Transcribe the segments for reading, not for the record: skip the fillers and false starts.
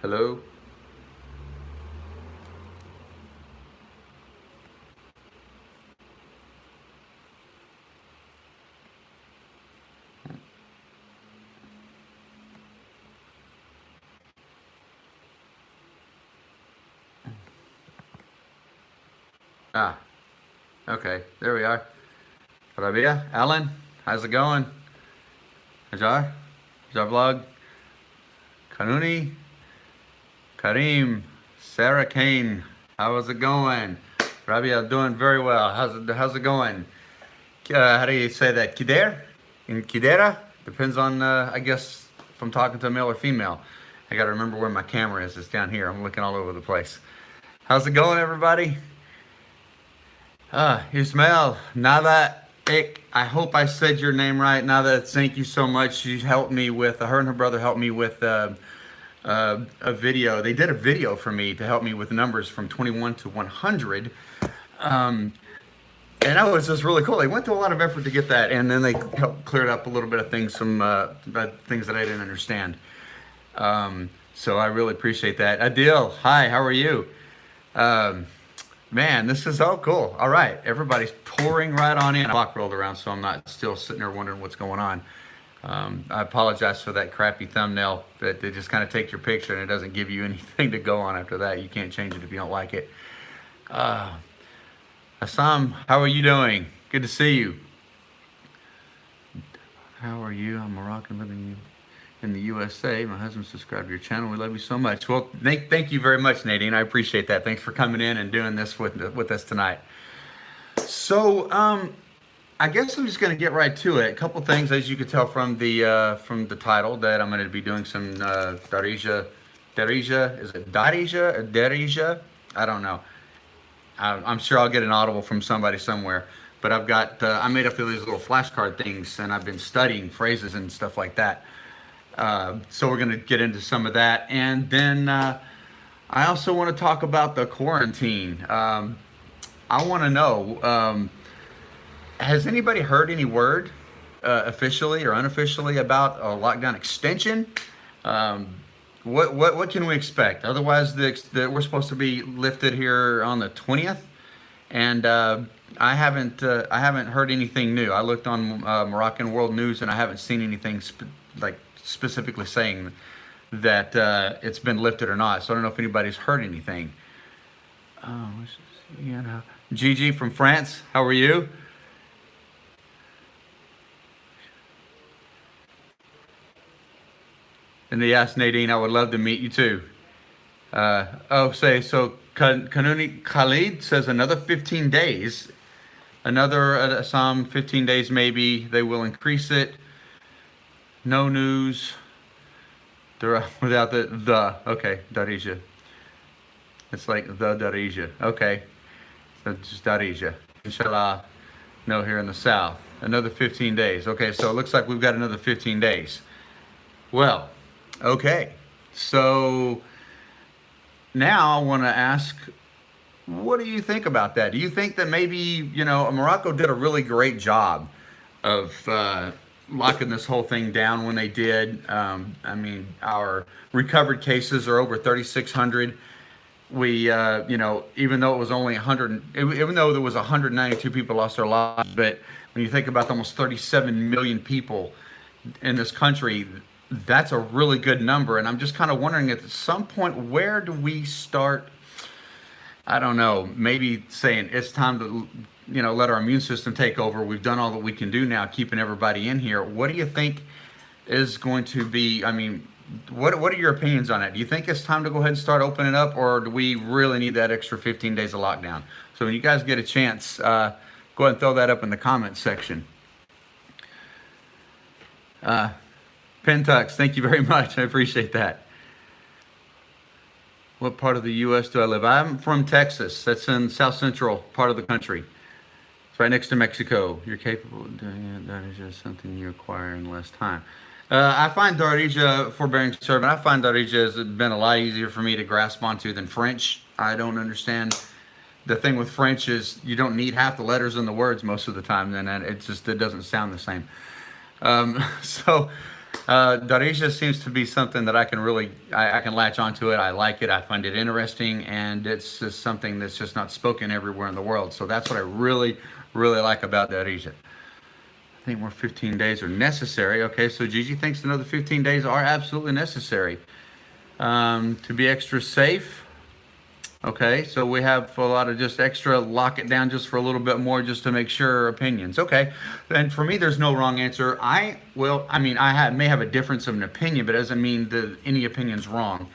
Hello? Ah, okay. There we are. Rabia, Alan, how's it going? Hajar? Hajar vlog? Kanuni? Kareem? Sarah Kane, how is it going? Rabia, doing very well. How's it going? How do you say that? Kider? In Kidera? Depends on, I guess, if I'm talking to a male or female. I gotta remember where my camera is. It's down here. I'm looking all over the place. How's it going, everybody? Ismail, Nada Ik, I hope I said your name right. Nada, thank you so much. She helped me with, her and her brother helped me with a video. They did a video for me to help me with numbers from 21 to 100. And that was just really cool. They went to a lot of effort to get that, and then they helped clear up a little bit of things, some things that I didn't understand. So I really appreciate that. Adil, hi, how are you? Man, this is so cool. All right, everybody's pouring right on in. Clock rolled around, so I'm not still sitting there wondering what's going on. I apologize for that crappy thumbnail, that they just kind of take your picture and it doesn't give you anything to go on after that. You can't change it if you don't like it. Assam, how are you doing? Good to see you. How are you? I'm Moroccan living in the USA. My husband subscribed to your channel. We love you so much. Well, thank you very much, Nadine. I appreciate that. Thanks for coming in and doing this with us tonight. So, I guess I'm just going to get right to it. A couple things, as you could tell from the title, that I'm going to be doing some Darija. Is it Darija or Darija? I don't know. I'm sure I'll get an audible from somebody somewhere. But I've got, I made up these little flashcard things, and I've been studying phrases and stuff like that. So we're going to get into some of that. And then I also want to talk about the quarantine. I want to know, has anybody heard any word, officially or unofficially, about a lockdown extension? What can we expect? Otherwise, we're supposed to be lifted here on the 20th, and I haven't heard anything new. I looked on Moroccan World News, and I haven't seen anything specifically saying that it's been lifted or not. So I don't know if anybody's heard anything. Gigi from France, how are you? And they asked Nadine, I would love to meet you too. Kanuni Khalid says another 15 days. Another some 15 days maybe. They will increase it. No news. Without okay, Darija. It's like the Darija. Okay. So just Darija. Inshallah, no, here in the south. Another 15 days. Okay, so it looks like we've got another 15 days. Well, okay. So now I want to ask, what do you think about that? Do you think that maybe, Morocco did a really great job of locking this whole thing down when they did? I mean, our recovered cases are over 3,600. We, even though it was only 100, even though there was 192 people lost their lives, but when you think about almost 37 million people in this country, that's a really good number. And I'm just kind of wondering, at some point, where do we start? I don't know, maybe saying it's time to, let our immune system take over. We've done all that we can do now, keeping everybody in here. What do you think is going to be, what are your opinions on it? Do you think it's time to go ahead and start opening up, or do we really need that extra 15 days of lockdown? So when you guys get a chance, go ahead and throw that up in the comments section. Pentux, thank you very much. I appreciate that. What part of the U.S. do I live? I'm from Texas. That's in south central part of the country. It's right next to Mexico. You're capable of doing it. That is just something you acquire in less time. I find Darija, forbearing servant, I find Darija has been a lot easier for me to grasp onto than French. I don't understand. The thing with French is you don't need half the letters in the words most of the time, and it doesn't sound the same. So Darija seems to be something that I can really, I can latch onto it. I like it. I find it interesting, and it's just something that's just not spoken everywhere in the world. So that's what I really, really like about Darija. I think more 15 days are necessary. Okay, so Gigi thinks another 15 days are absolutely necessary to be extra safe. Okay, so we have a lot of just extra lock it down just for a little bit more just to make sure opinions. Okay, and for me, there's no wrong answer. I mean, may have a difference of an opinion, but it doesn't mean that any opinion's wrong.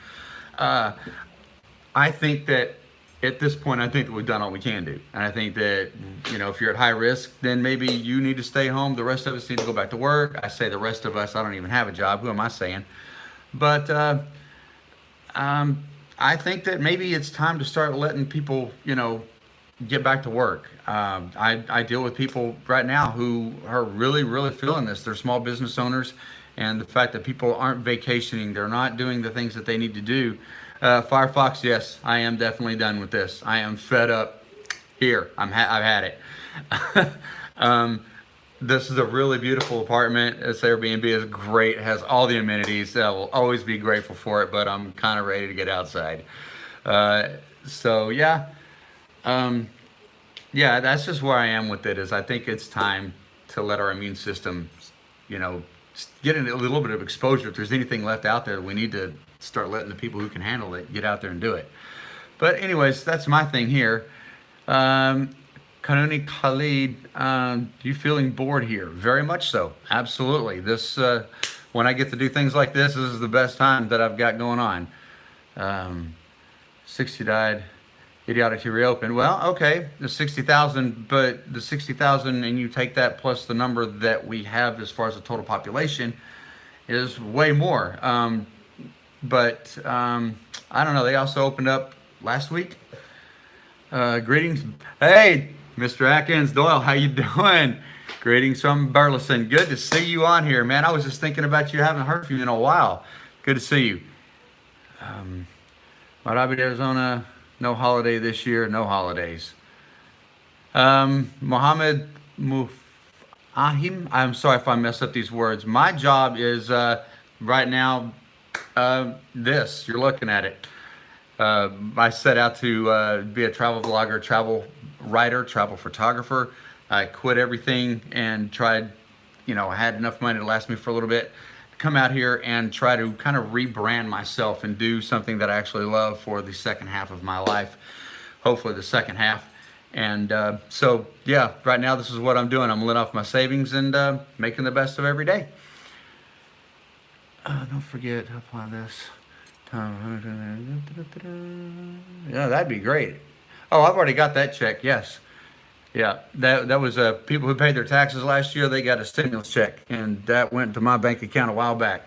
Uh, I think that at this point, I think that we've done all we can do. And I think that, if you're at high risk, then maybe you need to stay home. The rest of us need to go back to work. I say the rest of us, I don't even have a job. Who am I saying? But I think that maybe it's time to start letting people, get back to work. I deal with people right now who are really, really feeling this. They're small business owners, and the fact that people aren't vacationing, they're not doing the things that they need to do. Firefox, yes, I am definitely done with this. I am fed up. Here, I've had it. This is a really beautiful apartment. This Airbnb is great. It has all the amenities. I will always be grateful for it, but I'm kind of ready to get outside. So yeah, yeah, that's just where I am with it. Is I think it's time to let our immune system, get a little bit of exposure. If there's anything left out there, we need to start letting the people who can handle it get out there and do it. But anyways, that's my thing here. Kanuni Khalid, you feeling bored here? Very much so. Absolutely. This, when I get to do things like this is the best time that I've got going on. 60 died, idiotic to reopen. Well, okay, the 60,000, but the 60,000, and you take that plus the number that we have as far as the total population is way more. But I don't know. They also opened up last week. Greetings. Hey, Mr. Atkins Doyle, how you doing? Greetings from Burleson. Good to see you on here, man. I was just thinking about you. Haven't heard from you in a while. Good to see you. Marabi, Arizona, no holiday this year. No holidays. Mohammed Mufahim, I'm sorry if I mess up these words. My job is right now this. You're looking at it. I set out to be a travel vlogger, travel writer, travel photographer. I quit everything and tried, I had enough money to last me for a little bit, to come out here and try to kind of rebrand myself and do something that I actually love for the second half of my life, hopefully the second half. And so, yeah, right now this is what I'm doing. I'm letting off my savings and making the best of every day. Don't forget to apply this. Yeah, that'd be great. Oh, I've already got that check. Yes. Yeah, that was people who paid their taxes last year. They got a stimulus check, and that went to my bank account a while back.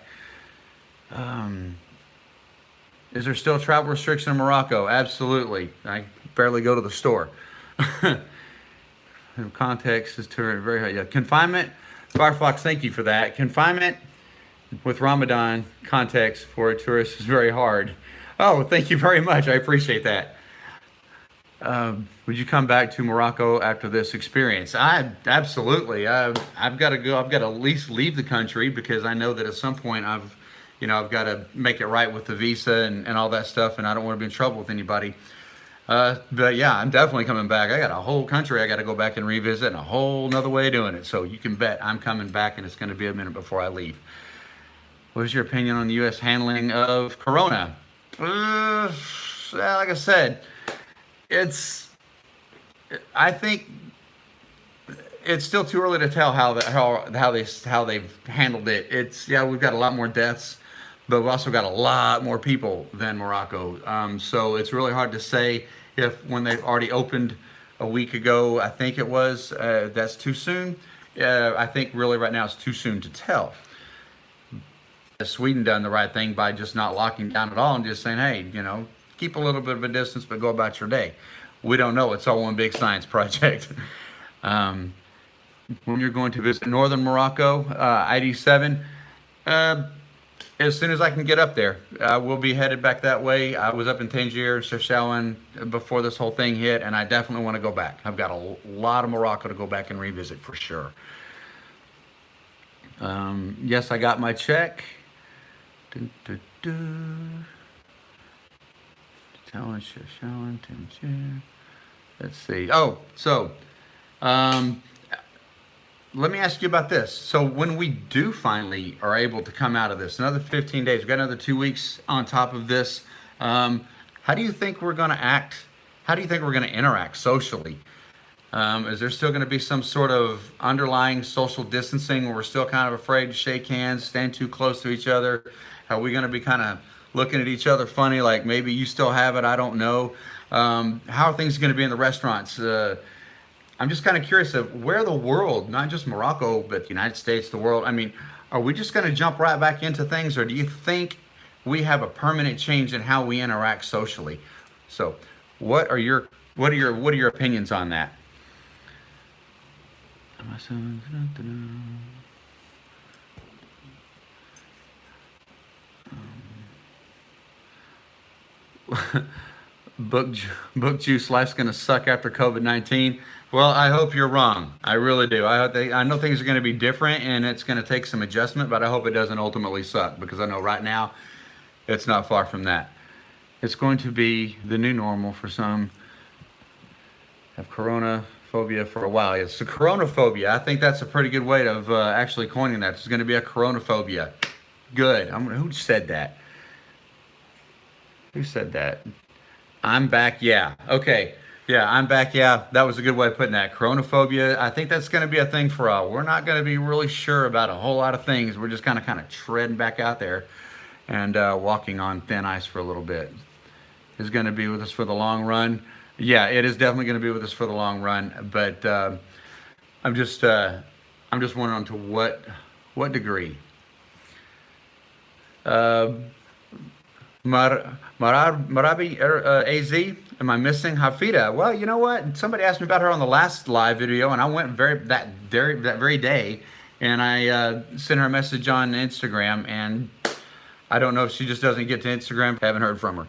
Is there still travel restriction in Morocco? Absolutely. I barely go to the store. Context is very high. Yeah, confinement. Firefox, thank you for that. Confinement with Ramadan context for a tourist is very hard. Oh, thank you very much. I appreciate that. Would you come back to Morocco after this experience? Absolutely. I've got to go. I've got to at least leave the country because I know that at some point I've got to make it right with the visa and all that stuff, and I don't want to be in trouble with anybody. But yeah, I'm definitely coming back. I got a whole country I got to go back and revisit and a whole nother way of doing it. So you can bet I'm coming back, and it's going to be a minute before I leave. What is your opinion on the U.S. handling of Corona? Like I said, I think it's still too early to tell how they've handled it. We've got a lot more deaths, but we've also got a lot more people than Morocco. So it's really hard to say when they've already opened a week ago, I think it was, that's too soon. I think really right now it's too soon to tell. Has Sweden done the right thing by just not locking down at all and just saying, hey, keep a little bit of a distance, but go about your day? We don't know. It's all one big science project. When you're going to visit northern Morocco, ID7, as soon as I can get up there, we'll be headed back that way. I was up in Tangier, Chefchaouen before this whole thing hit, and I definitely want to go back. I've got a lot of Morocco to go back and revisit for sure. Yes, I got my check. Dun, dun, dun. Let's see. Oh, so um, let me ask you about this. So when we do finally are able to come out of this, another 15 days, we've got another 2 weeks on top of this. How do you think we're going to act? How do you think we're going to interact socially? Is there still going to be some sort of underlying social distancing where we're still kind of afraid to shake hands, stand too close to each other? Are we going to be kind of looking at each other funny, like maybe you still have it, I don't know? How are things going to be in the restaurants? I'm just kind of curious of where the world, not just Morocco, but the United States, the world. I mean, are we just going to jump right back into things, or do you think we have a permanent change in how we interact socially? So, what are your opinions on that? book book juice. Life's gonna suck after COVID-19. Well, I hope you're wrong. I really do. I know things are going to be different and it's going to take some adjustment, but I hope it doesn't ultimately suck because I know right now it's not far from that. It's going to be the new normal for some. Have corona phobia for a while. It's the coronaphobia. I think that's a pretty good way of actually coining that. It's going to be a coronaphobia. Good. Who said that? Who said that? I'm back. Yeah. Okay. Yeah, I'm back. Yeah, that was a good way of putting that. Coronaphobia. I think that's going to be a thing for a while. We're not going to be really sure about a whole lot of things. We're just kind of treading back out there and walking on thin ice for a little bit. Is going to be with us for the long run. Yeah, it is definitely going to be with us for the long run. But I'm just wondering to what degree. Marabi AZ, am I missing Hafida? Well, you know what? Somebody asked me about her on the last live video, and I went that very day, and I sent her a message on Instagram, and I don't know if she just doesn't get to Instagram. I haven't heard from her.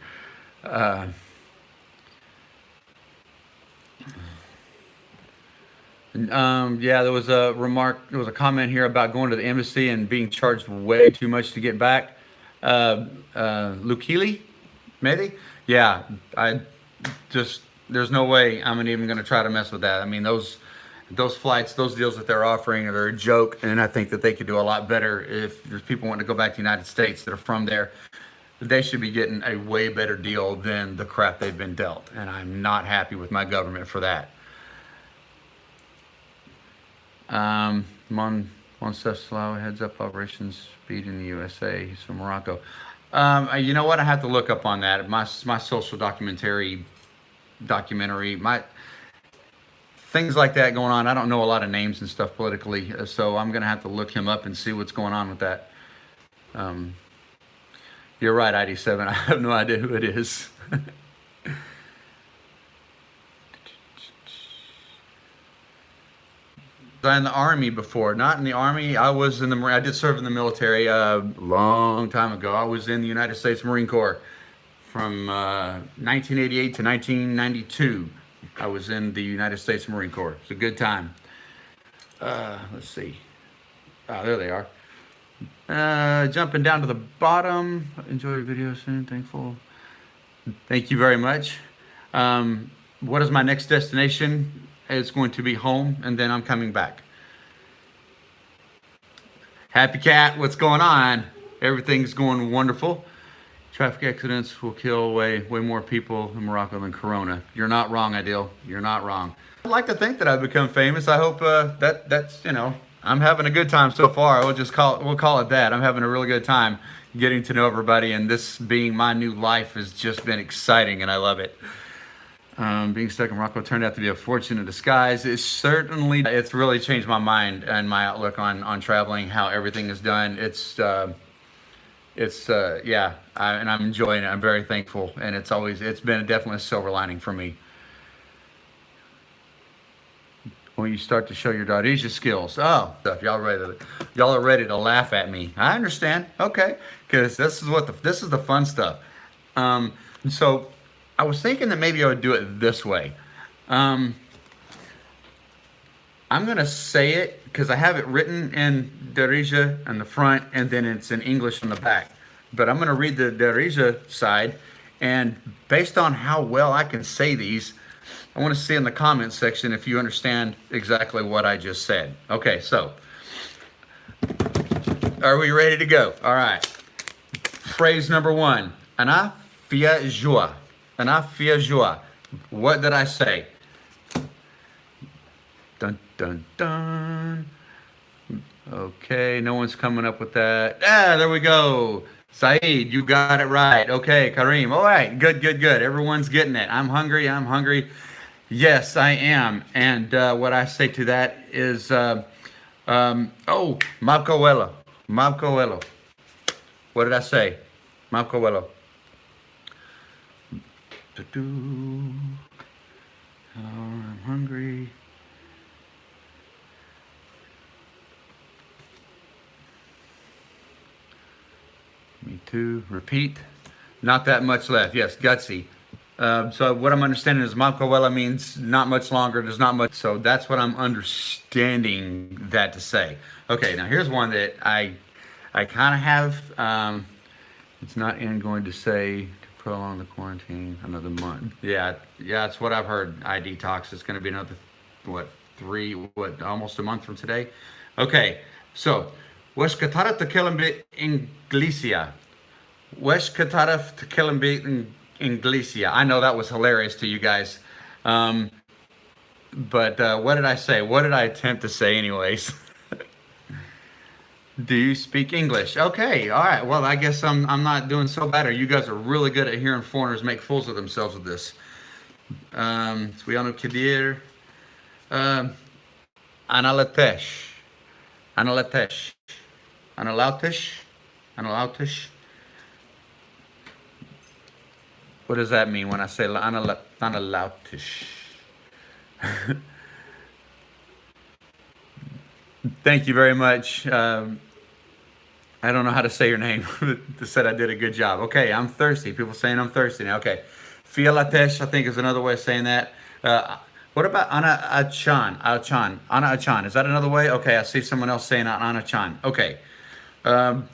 Yeah, there was a comment here about going to the embassy and being charged way too much to get back. Lukili, maybe? Yeah, there's no way I'm even going to try to mess with that. I mean, those flights, those deals that they're offering are a joke, and I think that they could do a lot better if there's people wanting to go back to the United States that are from there. They should be getting a way better deal than the crap they've been dealt, and I'm not happy with my government for that. Moncef heads up operations speed in the USA. He's from Morocco. You know what? I have to look up on that. My social documentary, my things like that going on. I don't know a lot of names and stuff politically, so I'm gonna have to look him up and see what's going on with that. You're right, ID7. I have no idea who it is. In the Army before, not in the Army. I was in the I did serve in the military a long time ago. I was in the United States Marine Corps from 1988 to 1992. I was in the United States Marine Corps. It's a good time. Let's see. There they are. Jumping down to the bottom. Enjoy your video soon. Thankful. Thank you very much. What is my next destination? It's going to be home, and then I'm coming back. Happy Cat, what's going on? Everything's going wonderful. Traffic accidents will kill way more people in Morocco than Corona. You're not wrong, Adil. You're not wrong. I'd like to think that I've become famous. I hope that's I'm having a good time so far. We'll call it that. I'm having a really good time getting to know everybody, and this being my new life has just been exciting, and I love it. Being stuck in Morocco turned out to be a fortune in disguise. It's really changed my mind and my outlook on traveling, how everything is done. And I'm enjoying it. I'm very thankful, and it's been definitely a silver lining for me. When you start to show your Darija skills, y'all are ready to laugh at me. I understand, okay, because this is the fun stuff. So I was thinking that maybe I would do it this way. I'm gonna say it because I have it written in Darija on the front and then it's in English on the back. But I'm going to read the Darija side, and based on how well I can say these, I want to see in the comment section if you understand exactly what I just said. Okay, so are we ready to go? All right. Phrase number one. Ana fia joie. Ana fia joie. What did I say? Dun, dun, dun. Okay, no one's coming up with that. There we go. Saeed, you got it right. Okay, Kareem. All right, good, good, good. Everyone's getting it. I'm hungry. I'm hungry. Yes, I am. And what I say to that is, Mabcoello. Mabcoello. What did I say? Mabcoello. Oh, I'm hungry. Me too. Repeat. Not that much left. Yes, gutsy. So what I'm understanding is Mabcoello means not much longer. There's not much. So that's what I'm understanding that to say. Okay, now here's one that I kind of have. It's not in going to say to prolong the quarantine another month. Yeah, that's what I've heard. I detox. It's going to be another, almost a month from today. Okay, so Wesh kataraf tekellem Inglesia. Wesh kataraf tekellem Inglesia. I know that was hilarious to you guys. But what did I say? What did I attempt to say anyways? Do you speak English? Okay, all right. Well, I guess I'm not doing so bad. Or you guys are really good at hearing foreigners make fools of themselves with this. Suyano Kadir. Analatesh. Analatesh. Analautish. Analautish. What does that mean when I say Analautish? Thank you very much. I don't know how to say your name. They said I did a good job. Okay, I'm thirsty. People saying I'm thirsty now. Okay. Fialatesh, I think, is another way of saying that. What about Ana Achan? Achan. Ana Achan. Is that another way? Okay, I see someone else saying Ana Achan. Okay. Ana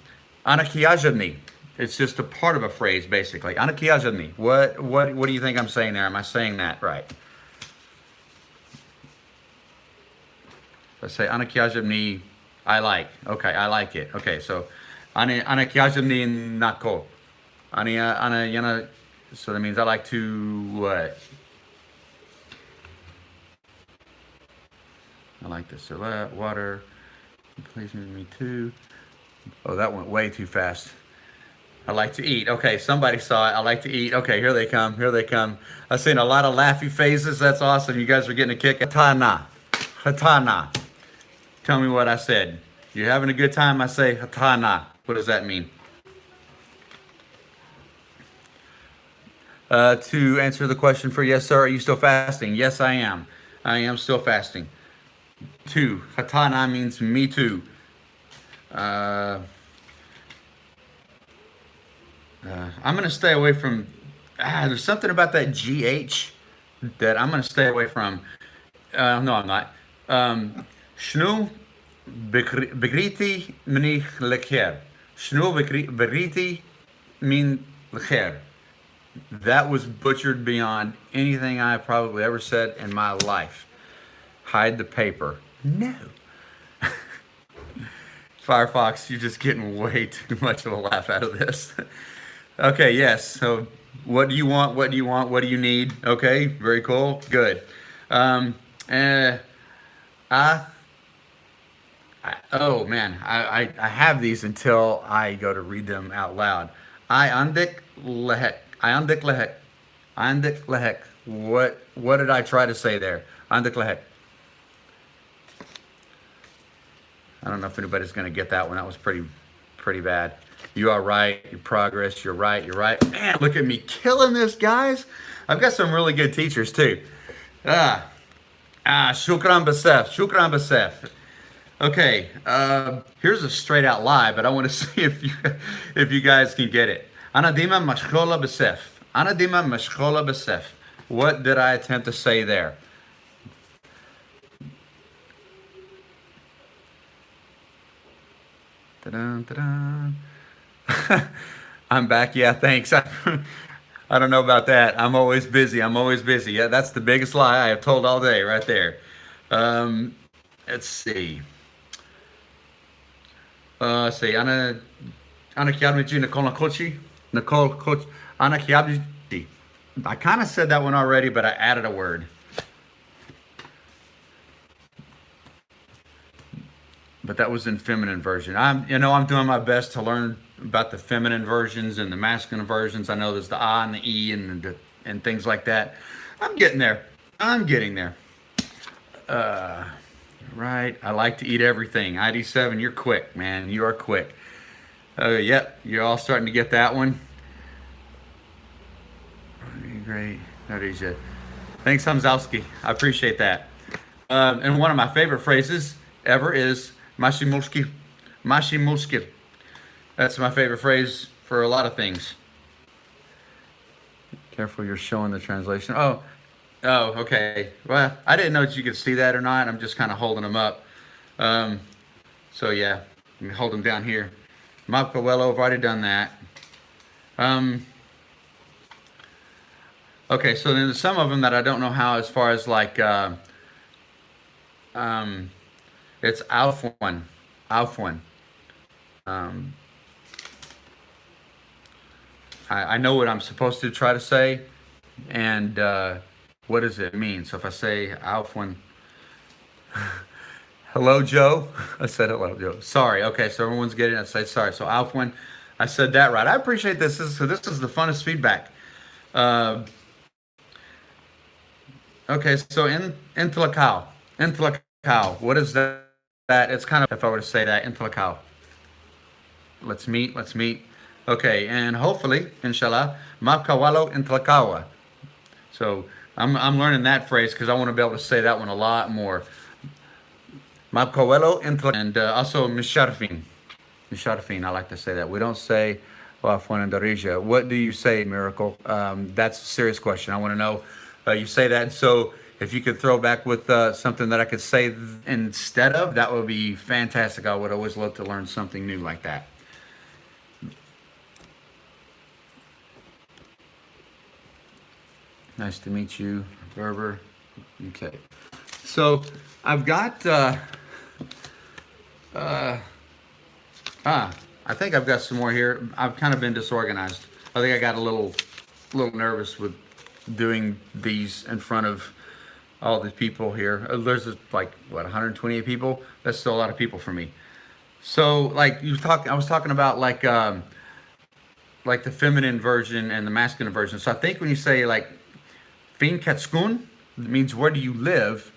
Kiajadni. It's just a part of a phrase, basically. Ana Kiajadni. What do you think I'm saying there? Am I saying that right? Let's say Ana Kiajadni, I like. Okay, I like it. Okay, so Ana Kiajadni Nako. Ana Yana. So that means I like to what? I like the silhouette, water. Please me too. Oh, that went way too fast. I like to eat. Okay, somebody saw it. I like to eat. Okay, here they come. Here they come. I've seen a lot of laughy faces. That's awesome. You guys are getting a kick. Hatana. Hatana. Tell me what I said. You're having a good time? I say hatana. What does that mean? To answer the question for yes, sir, are you still fasting? Yes, I am. I am still fasting. Two. Hatana means me too. I'm going to stay away from... there's something about that GH that I'm going to stay away from. No, I'm not. Shnu begriti menig lecher. Shnu begriti mean lecher. That was butchered beyond anything I've probably ever said in my life. Hide the paper. No. Firefox, you're just getting way too much of a laugh out of this. Okay, yes. So what do you want? What do you want? What do you need? Okay, very cool. Good. Oh man, I have these until I go to read them out loud. I andik lehek. I andik lehek. Andik lehek. What did I try to say there? Andik lehek. I don't know if anybody's going to get that one. That was pretty bad. You are right. Your progress. You're right. You're right. Man, look at me killing this, guys. I've got some really good teachers too. Shukran basef. Shukran basef. Okay. Here's a straight out lie, but I want to see if you guys can get it. Anadima mashkola basef. Anadima mashkola basef. What did I attempt to say there? Ta-dun, ta-dun. I'm back. Yeah, thanks. I don't know about that. I'm always busy. I'm always busy. Yeah, that's the biggest lie I have told all day, right there. Um, let's see. Let's see. Ana Kiabiji Nicole Kochi. Nicole Kochi. Ana Kiabiji. I kind of said that one already, but I added a word. But that was in feminine version. I'm doing my best to learn about the feminine versions and the masculine versions. I know there's the I and the E and things like that. I'm getting there. I'm getting there. Right. I like to eat everything. ID7, you're quick, man. You are quick. Yep. You're all starting to get that one. Great. Darija. Thanks, Hamzowski. I appreciate that. And one of my favorite phrases ever is Mashimushki. Mashimushki. That's my favorite phrase for a lot of things. Careful, you're showing the translation. Okay. Well, I didn't know that you could see that or not. I'm just kind of holding them up. So yeah, let me hold them down here. Mapawello, I've already done that. Okay, so then there's some of them that I don't know how, as far as like, it's Aufwan. Aufwan. I know what I'm supposed to try to say, and what does it mean? So if I say Aufwan, hello, Joe. I said hello, Joe. Sorry. Okay, so everyone's getting it. I say sorry. So Aufwan, I said that right. I appreciate this. This is the funnest feedback. Okay, so intellectual. Intellectual. What is that? It's kind of, if I were to say that, intellectual. Let's meet. Okay, and hopefully, inshallah, mapkawalo intellectual. So I'm learning that phrase because I want to be able to say that one a lot more. Mapkawelo intellectual. And also misharfin. Misharfin, I like to say that. We don't say Wafwan and Darija. What do you say, Miracle? That's a serious question. I want to know. You say that, so if you could throw back with something that I could say instead of, that would be fantastic. I would always love to learn something new like that. Nice to meet you, Berber. Okay. So I've got, I think I've got some more here. I've kind of been disorganized. I think I got a little nervous with doing these in front of all these people here. There's like, what, 128 people? That's still a lot of people for me. So like I was talking about like the feminine version and the masculine version. So I think when you say like Fin Katskun, it means where do you live?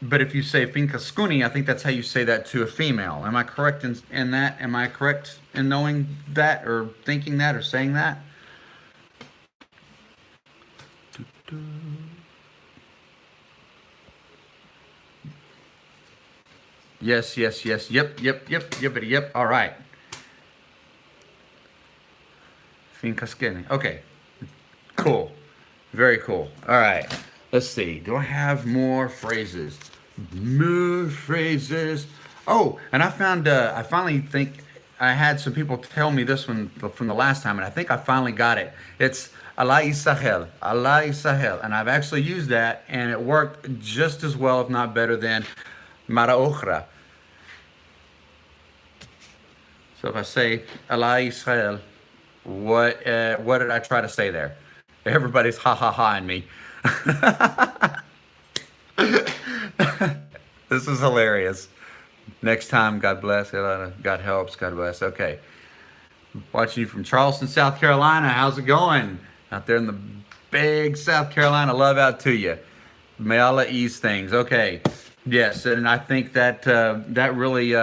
But if you say Fin Kaskuni, I think that's how you say that to a female. Am I correct in that? Am I correct in knowing that or thinking that or saying that? Yes. Yep. All right. Fin Kaskuni. Okay. Cool. Very cool. All right. Let's see. Do I have more phrases? More phrases. Oh, and I found, I finally think I had some people tell me this one from the last time, and I think I finally got it. It's Allah Isahel. Allah Isahel. And I've actually used that, and it worked just as well, if not better, than Mara Okhra. So if I say Allah Israel, what did I try to say there? Everybody's ha-ha-ha-ing me. This is hilarious. Next time, God bless. God helps. God bless. Okay. Watching you from Charleston, South Carolina. How's it going? Out there in the big South Carolina. Love out to you. May Allah ease things. Okay. Yes, and I think that that really,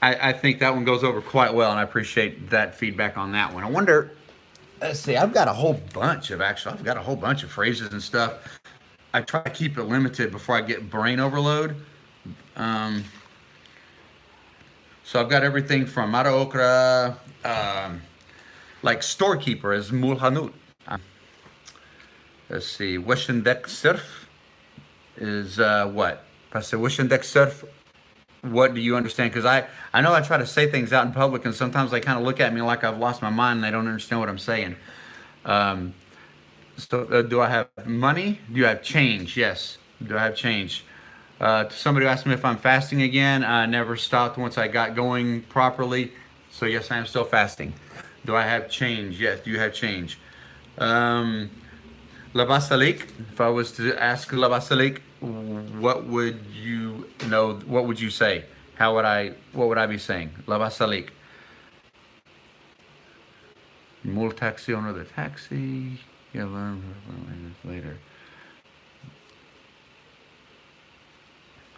I think that one goes over quite well, and I appreciate that feedback on that one. I wonder, let's see, I've got a whole bunch of phrases and stuff. I try to keep it limited before I get brain overload. So I've got everything from Mara Okra, like storekeeper is Mulhanut. Let's see, Wishendek Surf is what? If I say Wishendek Surf, what do you understand? Because I know I try to say things out in public, and sometimes they kind of look at me like I've lost my mind and they don't understand what I'm saying. Um, so, do I have money? Do you have change? Yes. Do I have change? Somebody asked me if I'm fasting again. I never stopped once I got going properly. So, yes, I am still fasting. Do I have change? Yes. Do you have change? Um, La Basilique. If I was to ask La Basilique, what would you know? What would you say? How would I? What would I be saying? La Basilique. Mule taxi owner the taxi. Yeah, learn later.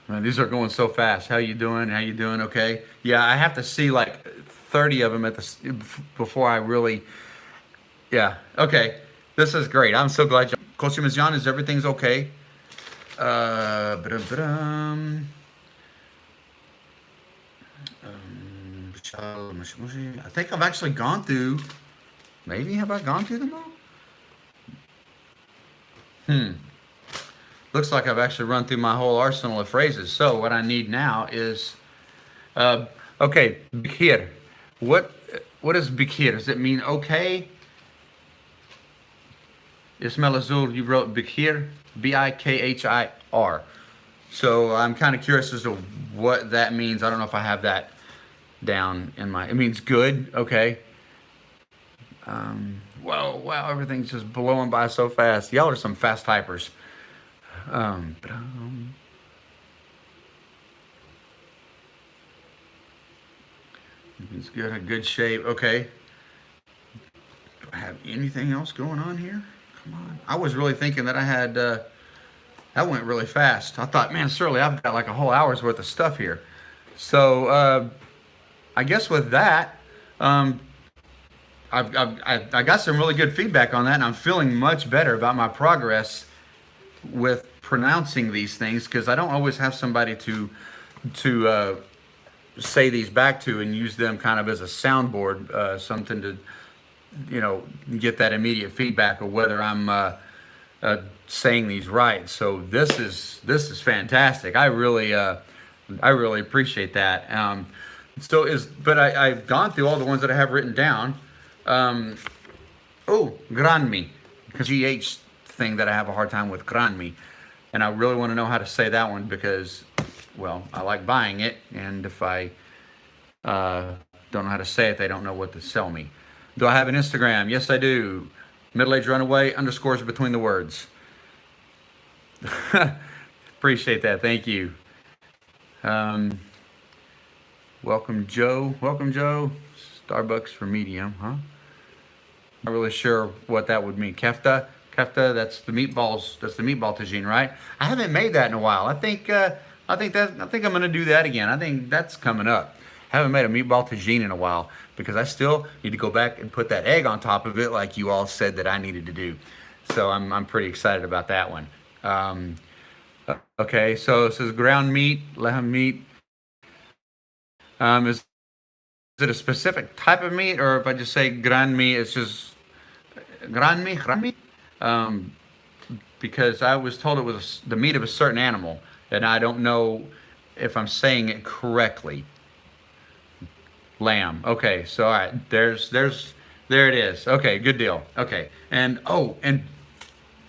Man, these are going so fast. How you doing? How you doing? Okay. Yeah, I have to see like 30 of them at before I really. Yeah. Okay. This is great. I'm so glad. Coach John, is everything's okay? Ba-dum. I think I've actually gone through. Maybe have I gone through them all? Looks like I've actually run through my whole arsenal of phrases. So what I need now is, okay, bikir. What is bikir? Does it mean okay? Ismail Azul, you wrote bikir, Bikhir. So I'm kind of curious as to what that means. I don't know if I have that down in my. It means good. Okay. Wow, everything's just blowing by so fast. Y'all are some fast typers. It's good, a good shape. Okay. Do I have anything else going on here? Come on. I was really thinking that I had. That went really fast. I thought, man, surely I've got like a whole hour's worth of stuff here. So I guess with that, I got some really good feedback on that, and I'm feeling much better about my progress with pronouncing these things because I don't always have somebody to say these back to and use them kind of as a soundboard, something to get that immediate feedback of whether I'm saying these right. So this is fantastic. I really appreciate that. But I've gone through all the ones that I have written down. Granmi, GH thing that I have a hard time with, Granmi, and I really want to know how to say that one because, well, I like buying it, and if I don't know how to say it, they don't know what to sell me. Do I have an Instagram? Yes, I do. Middle-aged Runaway _ between the words. Appreciate that. Thank you. Welcome, Joe. Welcome, Joe. Starbucks for medium, huh? Not really sure what that would mean. Kefta, that's the meatballs. That's the meatball tagine, right? I haven't made that in a while. I think I'm gonna do that again. I think that's coming up. I haven't made a meatball tagine in a while because I still need to go back and put that egg on top of it, like you all said that I needed to do. So I'm pretty excited about that one. Okay, so it says ground meat, lamb meat. Is it a specific type of meat, or if I just say grand meat, it's just grand meat? Because I was told it was the meat of a certain animal, and I don't know if I'm saying it correctly. Lamb. Okay, so all right, there it is. Okay, good deal. Okay, and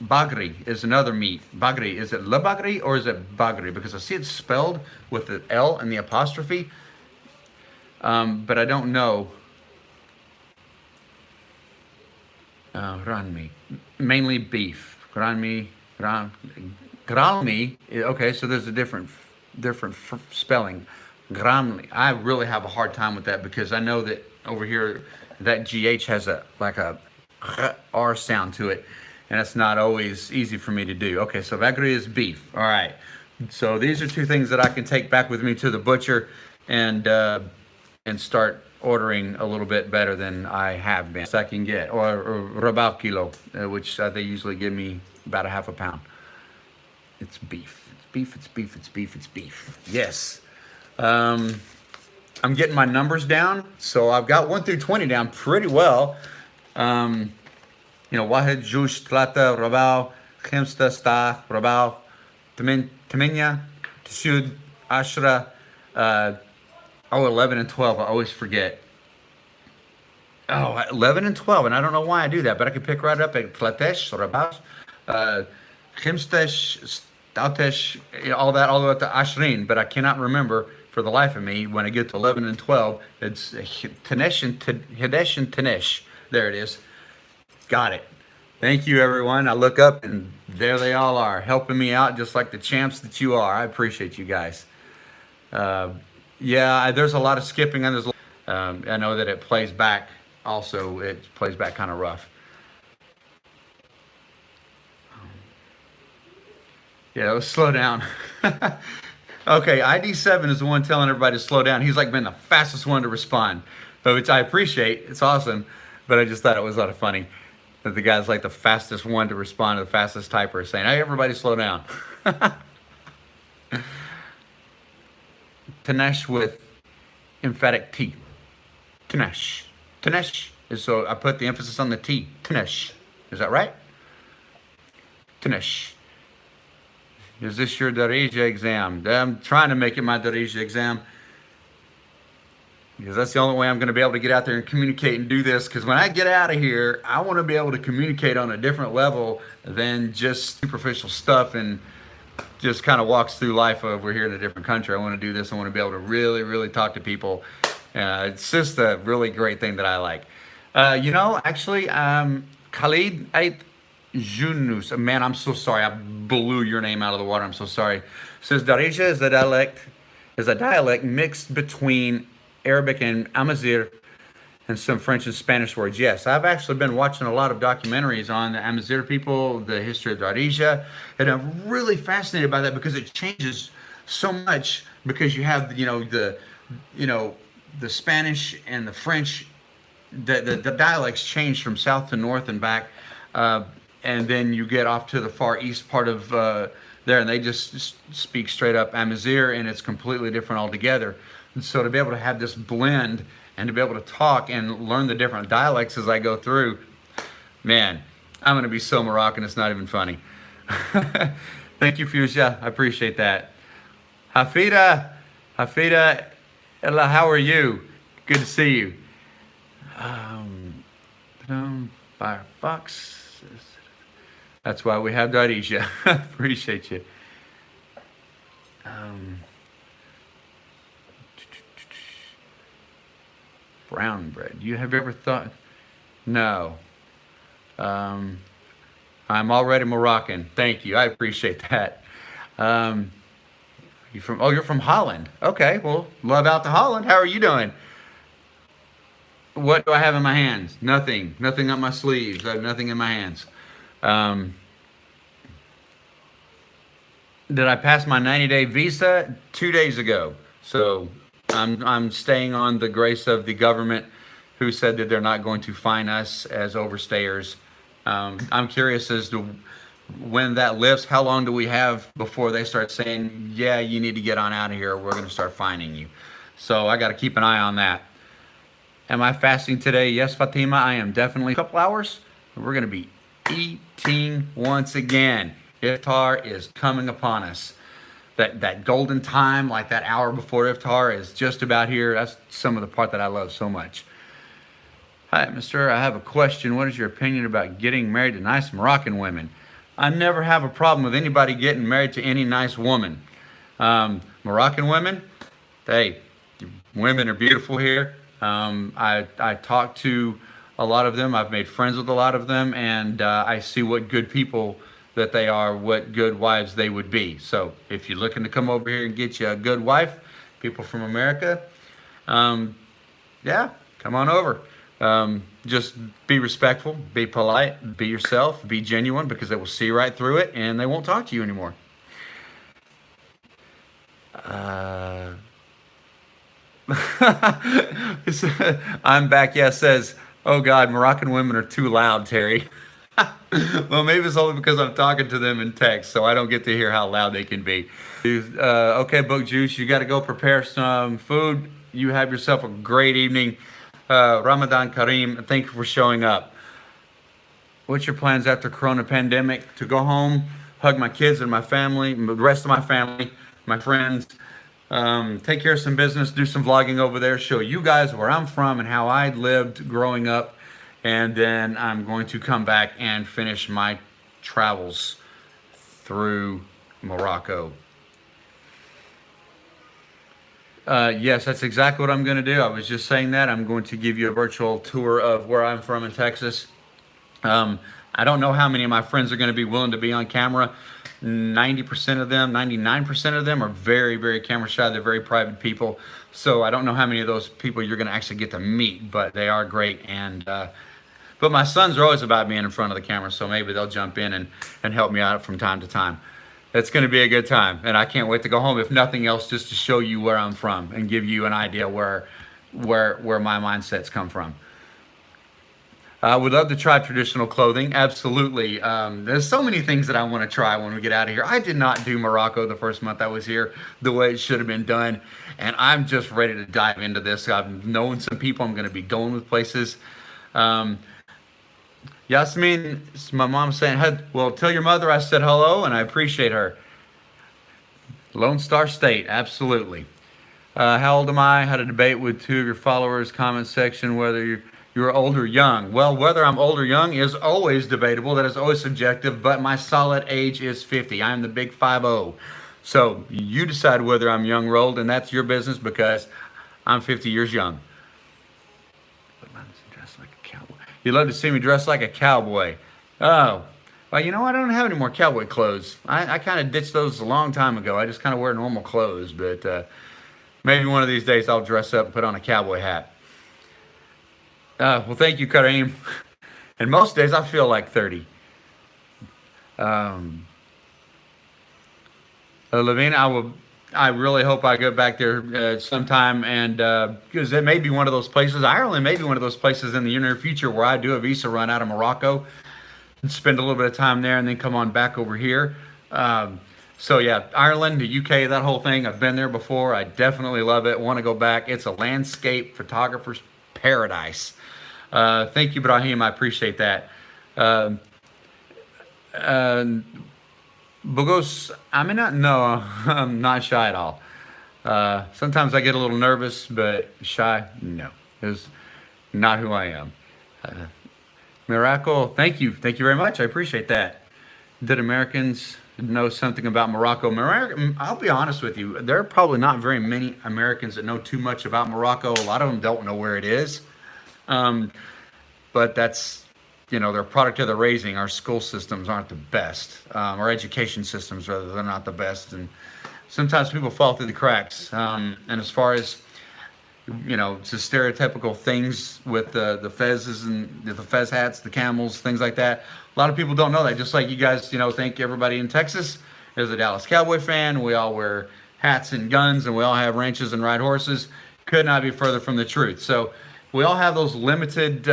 bagri is another meat. Bagri, is it le bagri or is it bagri? Because I see it spelled with the L and the apostrophe, but I don't know. Ranmi, mainly beef. Granmi. Okay, so there's a different spelling. Gramli. I really have a hard time with that because I know that over here that GH has a R sound to it, and it's not always easy for me to do. Okay, so bagri is beef. All right. So these are two things that I can take back with me to the butcher and start ordering a little bit better than I have been. So I can get or rabal kilo, which they usually give me about a half a pound. It's beef. It's beef. It's beef. It's beef. It's beef. Yes. I'm getting my numbers down, so I've got 1 through 20 down pretty well. Wahed, Jush, Tlata, Rabal, Khimsta, Sta, Rabal, Taminya, Tshud, Ashra, Oh, 11 and 12. I always forget. Oh, 11 and 12. And I don't know why I do that, but I can pick right up at Tlatesh, Rabash, uh, Chimstesh, Stoutesh, all that, all the way up to Ashrin. But I cannot remember for the life of me when I get to 11 and 12. It's Tanesh and Hidesh and Tanesh. There it is. Got it. Thank you, everyone. I look up and there they all are, helping me out just like the champs that you are. I appreciate you guys. Yeah, there's a lot of skipping on this. I know that it plays back. Also, it plays back kind of rough. Yeah, let's slow down. Okay, ID7 is the one telling everybody to slow down. He's like been the fastest one to respond, but which I appreciate. It's awesome, but I just thought it was a lot of funny that the guy's like the fastest one to respond to the fastest typer, saying, "Hey, everybody, slow down." Tanesh with emphatic T. Tanesh. Tanesh is, so I put the emphasis on the T. Tanesh. Is that right? Tanesh. Is this your Darija exam? I'm trying to make it my Darija exam because that's the only way I'm going to be able to get out there and communicate and do this. Because when I get out of here, I want to be able to communicate on a different level than just superficial stuff and just kind of walks through life of we're here in a different country. I want to do this. I want to be able to really, really talk to people. It's just a really great thing that I like. Actually, Khalid Ait Junus. Man, I'm so sorry. I blew your name out of the water. I'm so sorry. Says Darija is a dialect mixed between Arabic and Amazigh and some French and Spanish words. Yes, I've actually been watching a lot of documentaries on the Amazigh people, the history of Darija, and I'm really fascinated by that because it changes so much because you have the Spanish and the French, the dialects change from south to north and back, and then you get off to the far east part of there, and they just speak straight up Amazigh, and it's completely different altogether. And so to be able to have this blend and to be able to talk and learn the different dialects as I go through, man, I'm going to be so Moroccan, it's not even funny. Thank you, Fuchsia. I appreciate that. Hafida, Ella, how are you? Good to see you. Firefox. That's why we have Darija. Appreciate you. Brown bread. You have ever thought? No. I'm already Moroccan. Thank you. I appreciate that. You're from Holland. Okay. Well, love out to Holland. How are you doing? What do I have in my hands? Nothing. Nothing up my sleeves. I have nothing in my hands. Did I pass my 90-day visa 2 days ago? So I'm staying on the grace of the government who said that they're not going to fine us as overstayers. I'm curious as to when that lifts, how long do we have before they start saying, yeah, you need to get on out of here, or we're going to start fining you. So I got to keep an eye on that. Am I fasting today? Yes, Fatima, I am definitely. A couple hours, we're going to be eating once again. Iftar is coming upon us. That golden time, like that hour before Iftar, is just about here. That's some of the part that I love so much. Hi, mister. I have a question. What is your opinion about getting married to nice Moroccan women? I never have a problem with anybody getting married to any nice woman. Moroccan women, hey, women are beautiful here. I talk to a lot of them. I've made friends with a lot of them, and I see what good people that they are, what good wives they would be. So if you're looking to come over here and get you a good wife, people from America, yeah, come on over. Just be respectful, be polite, be yourself, be genuine, because they will see right through it and they won't talk to you anymore. I'm back. Yeah, says, oh God, Moroccan women are too loud, Terry. Well, maybe it's only because I'm talking to them in text, so I don't get to hear how loud they can be. Okay, Book Juice, you got to go prepare some food. You have yourself a great evening. Ramadan Kareem, thank you for showing up. What's your plans after Corona pandemic? To go home, hug my kids and my family, the rest of my family, my friends, take care of some business, do some vlogging over there, show you guys where I'm from and how I lived growing up. And then I'm going to come back and finish my travels through Morocco. Yes, that's exactly what I'm going to do. I was just saying that. I'm going to give you a virtual tour of where I'm from in Texas. I don't know how many of my friends are going to be willing to be on camera. 90% of them, 99% of them are very, very camera shy. They're very private people. So I don't know how many of those people you're going to actually get to meet, but they are great. And but my sons are always about being in front of the camera, so maybe they'll jump in and help me out from time to time. It's going to be a good time, and I can't wait to go home, if nothing else, just to show you where I'm from and give you an idea where my mindsets come from. I would love to try traditional clothing, absolutely. There's so many things that I want to try when we get out of here. I did not do Morocco the first month I was here the way it should have been done, and I'm just ready to dive into this. I've known some people. I'm going to be going with places. Yasmin, my mom saying, well, tell your mother I said hello and I appreciate her. Lone Star State, absolutely. How old am I? Had a debate with two of your followers, comment section, whether you're old or young. Well, whether I'm old or young is always debatable. That is always subjective, but my solid age is 50. I am the big 50. So you decide whether I'm young or old, and that's your business because I'm 50 years young. You'd love to see me dressed like a cowboy. Oh, well, you know, I don't have any more cowboy clothes. I kind of ditched those a long time ago. I just kind of wear normal clothes, but maybe one of these days I'll dress up and put on a cowboy hat. Well, thank you, Kareem. And most days I feel like 30. Levine, I really hope I go back there sometime, and because it may be one of those places. Ireland may be one of those places in the near future where I do a visa run out of Morocco and spend a little bit of time there, and then come on back over here. So yeah, Ireland, the UK, that whole thing. I've been there before. I definitely love it. Want to go back. It's a landscape photographer's paradise. Thank you, Brahim. I appreciate that. Bogos, no, I'm not shy at all. Sometimes I get a little nervous, but shy, no. It's not who I am. Miracle, thank you. Thank you very much. I appreciate that. Did Americans know something about Morocco? I'll be honest with you. There are probably not very many Americans that know too much about Morocco. A lot of them don't know where it is. But that's, they're a product of the raising. Our school systems aren't the best. Our education systems, rather, they're not the best. And sometimes people fall through the cracks. And as far as, it's the stereotypical things with the fezzes and the fez hats, the camels, things like that. A lot of people don't know that. Just like you guys, think everybody in Texas is a Dallas Cowboy fan. We all wear hats and guns, and we all have ranches and ride horses. Could not be further from the truth. So we all have those limited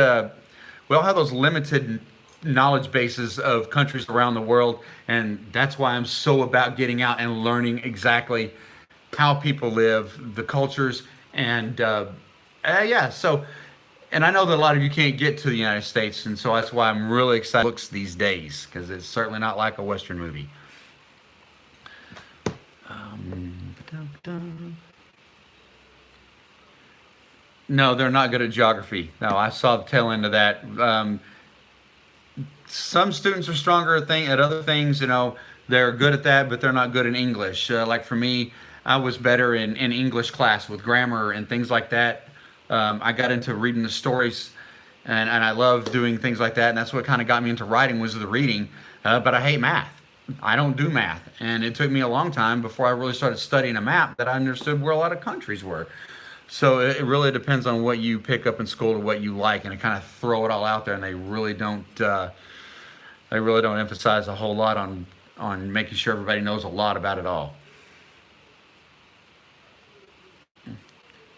knowledge bases of countries around the world, and that's why I'm so about getting out and learning exactly how people live, the cultures, and and I know that a lot of you can't get to the United States, and so that's why I'm really excited looks these days, because it's certainly not like a Western movie. No, they're not good at geography. No, I saw the tail end of that. Some students are stronger at other things. They're good at that, but they're not good in English. Like for me, I was better in English class with grammar and things like that. I got into reading the stories, and I love doing things like that. And that's what kind of got me into writing, was the reading. But I hate math. I don't do math. And it took me a long time before I really started studying a map that I understood where a lot of countries were. So it really depends on what you pick up in school or what you like, and they kind of throw it all out there, and they really don't emphasize a whole lot on making sure everybody knows a lot about it all.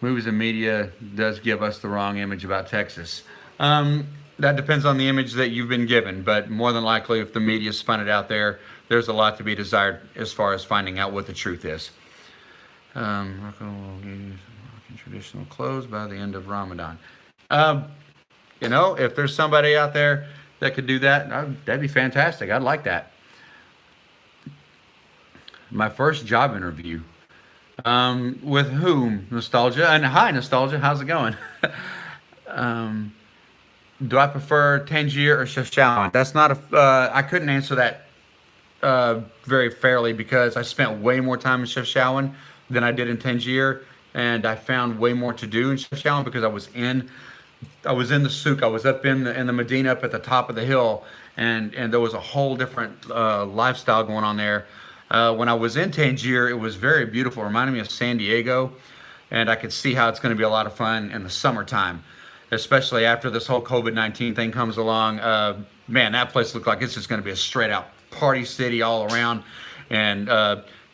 Movies and media does give us the wrong image about Texas. That depends on the image that you've been given, but more than likely, if the media spun it out there, there's a lot to be desired as far as finding out what the truth is. Traditional clothes by the end of Ramadan. If there's somebody out there that could do that, that'd be fantastic. I'd like that. My first job interview. With whom? Nostalgia. And hi, Nostalgia. How's it going? Do I prefer Tangier or Chefchaouen? That's not a. I couldn't answer that very fairly because I spent way more time in Chefchaouen than I did in Tangier, and I found way more to do in Chefchaouen because I was in the souk. I was up in the Medina, up at the top of the hill, and there was a whole different lifestyle going on there. When I was in Tangier, it was very beautiful. It reminded me of San Diego, and I could see how it's going to be a lot of fun in the summertime, especially after this whole COVID-19 thing comes along. Man, that place looked like it's just going to be a straight out party city all around, and